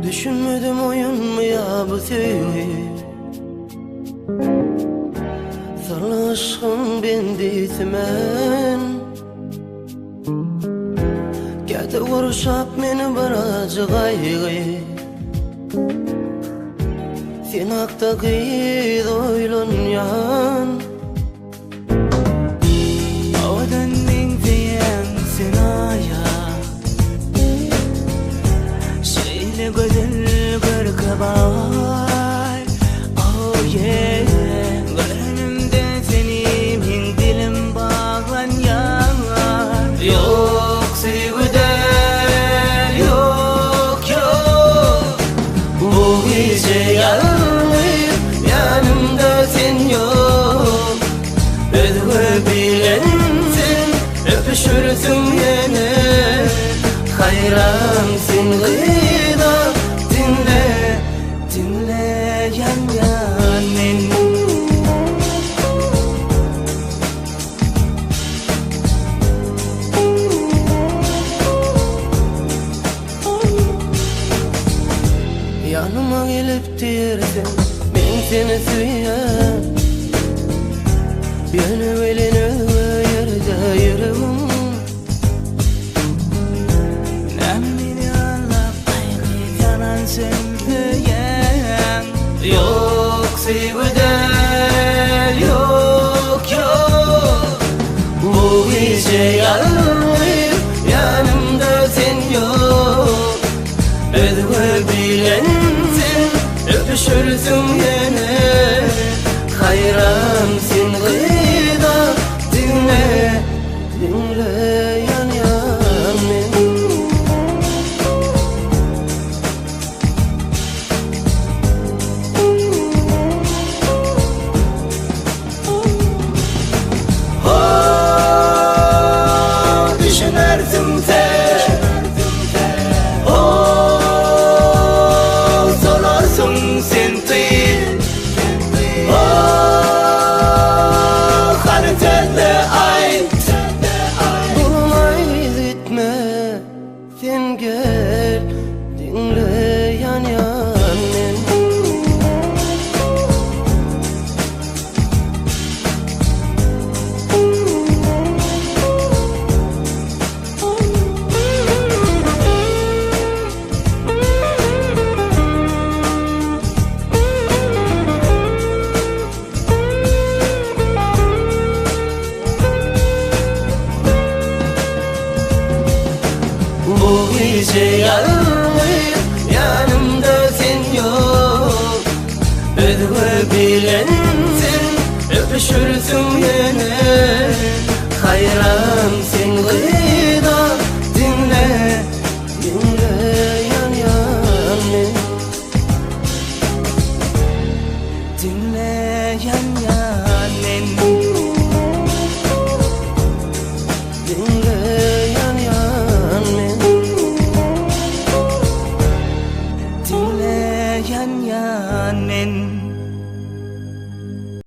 Düşünmedim oyun mu ya bu sevgi? Sarı aşkım ben deytimen. Kete vuruşap meni baracı gaygı. Sen hakta kıyı doylunyan. Odan nintiyen sen aya Şeyle güzel gör kabay. Oh yeah. Gönlümde seni min dilim bağlan yar. Yok sevgiden yok yok. Bu gece yalnız yanımda sen yok. Ödü bilensin öpüşürsün yine. Hayransın gıyda dinle dinle yan yanin. Yanıma gelip dersin ben seni süyen. Beni belini yerde yürüm. Namini anlap ayrı yanan sen diyen. Yok sevgiden